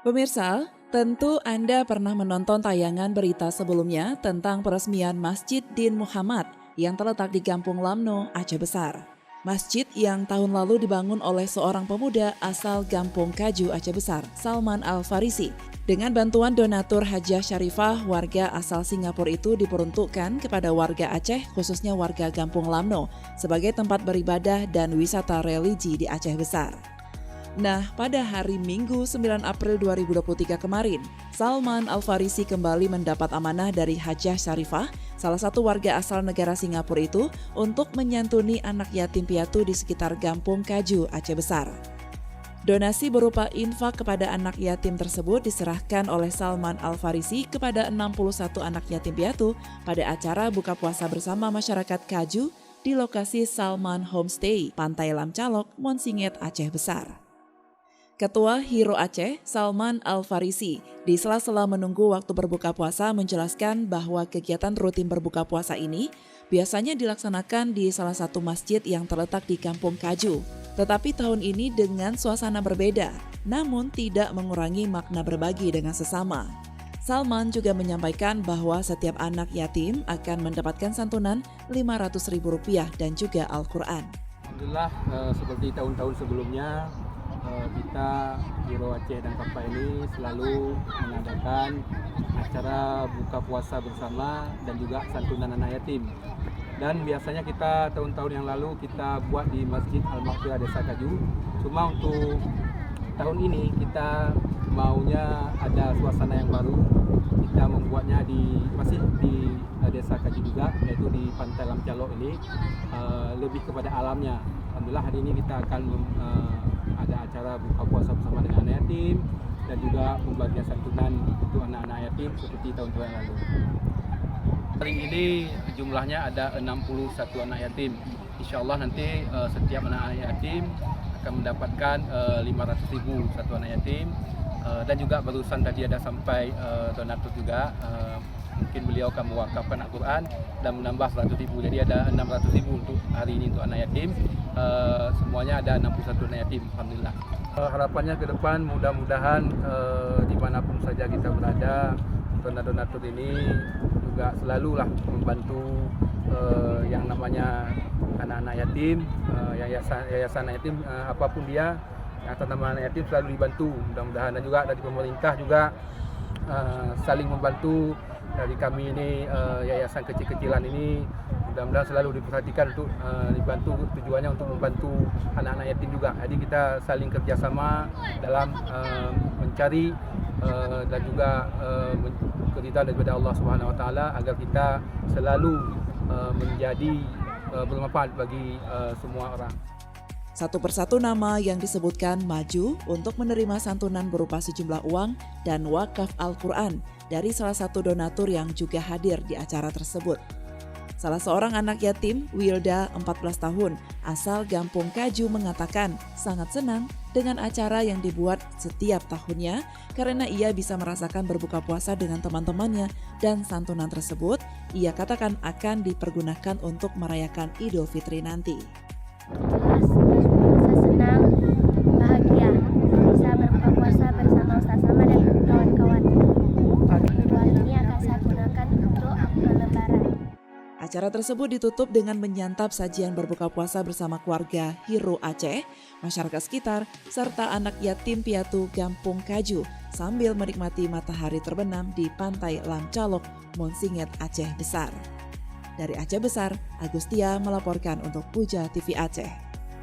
Pemirsa, tentu Anda pernah menonton tayangan berita sebelumnya tentang peresmian Masjid Din Muhammad yang terletak di Kampung Lamno, Aceh Besar. Masjid yang tahun lalu dibangun oleh seorang pemuda asal Kampung Kaju, Aceh Besar, Salman Al-Farisi. Dengan bantuan donatur Hajah Syarifah, warga asal Singapura itu diperuntukkan kepada warga Aceh, khususnya warga Kampung Lamno, sebagai tempat beribadah dan wisata religi di Aceh Besar. Nah, pada hari Minggu 9 April 2023 kemarin, Salman Al-Farisi kembali mendapat amanah dari Hajah Syarifah, salah satu warga asal negara Singapura itu, untuk menyantuni anak yatim piatu di sekitar Kampung Kaju, Aceh Besar. Donasi berupa infak kepada anak yatim tersebut diserahkan oleh Salman Al-Farisi kepada 61 anak yatim piatu pada acara buka puasa bersama masyarakat Kaju di lokasi Salman Homestay, Pantai Lamcalok, Monsinget, Aceh Besar. Ketua Hiro Aceh, Salman Al-Farisi, di sela-sela menunggu waktu berbuka puasa menjelaskan bahwa kegiatan rutin berbuka puasa ini biasanya dilaksanakan di salah satu masjid yang terletak di Kampung Kaju. Tetapi tahun ini dengan suasana berbeda, namun tidak mengurangi makna berbagi dengan sesama. Salman juga menyampaikan bahwa setiap anak yatim akan mendapatkan santunan Rp500.000 dan juga Al-Quran. Alhamdulillah, seperti tahun-tahun sebelumnya, kita Hiro Aceh dan Kappa ini selalu mengadakan acara buka puasa bersama dan juga santunan anak yatim. Dan biasanya kita tahun-tahun yang lalu kita buat di Masjid Al-Maghfirah Desa Kaju. Cuma untuk tahun ini kita maunya ada suasana yang baru. Kita membuatnya masih di Desa Kaju juga, yaitu di Pantai Lamcalok ini, lebih kepada alamnya. Alhamdulillah hari ini kita akan ada acara buka puasa bersama dengan anak yatim dan juga pembagian santunan untuk anak-anak yatim seperti tahun-tahun yang lalu. Hari ini jumlahnya ada 61 anak yatim. Insya Allah nanti setiap anak yatim akan mendapatkan 500.000 satu anak yatim. Dan juga barusan tadi ada sampai donatur juga, mungkin beliau akan mewakafkan Al-Quran dan menambah 100.000, jadi ada 600.000 untuk hari ini untuk anak yatim. Semuanya ada 61 anak yatim, Alhamdulillah. Harapannya ke depan mudah-mudahan dimanapun saja kita berada, donatur ini juga selalulah membantu yang namanya anak-anak yatim, yayasan anak yatim, apapun dia, atas nama anak yatim selalu dibantu. Mudah-mudahan, dan juga dari pemerintah juga saling membantu. Dari kami ini yayasan kecil-kecilan ini mudah-mudahan selalu diperhatikan untuk dibantu, tujuannya untuk membantu anak-anak yatim juga. Jadi kita saling kerjasama dalam mencari dan juga keridhaan daripada Allah Subhanahu Wa Taala agar kita selalu menjadi bermanfaat bagi semua orang. Satu persatu nama yang disebutkan maju untuk menerima santunan berupa sejumlah uang dan wakaf Al-Quran dari salah satu donatur yang juga hadir di acara tersebut. Salah seorang anak yatim, Wilda, 14 tahun, asal Kampung Kaju mengatakan sangat senang dengan acara yang dibuat setiap tahunnya karena ia bisa merasakan berbuka puasa dengan teman-temannya, dan santunan tersebut ia katakan akan dipergunakan untuk merayakan Idul Fitri nanti. Saya senang, bahagia bisa berbuka puasa bersama Ustaz Salman dan kawan-kawan. Doa ini akan saya gunakan untuk lebaran. Acara tersebut ditutup dengan menyantap sajian berbuka puasa bersama keluarga Hiro Aceh, masyarakat sekitar, serta anak yatim piatu Kampung Kaju sambil menikmati matahari terbenam di Pantai Lamcalok, Monsinget, Aceh Besar. Dari Aceh Besar, Agustia melaporkan untuk Puja TV Aceh.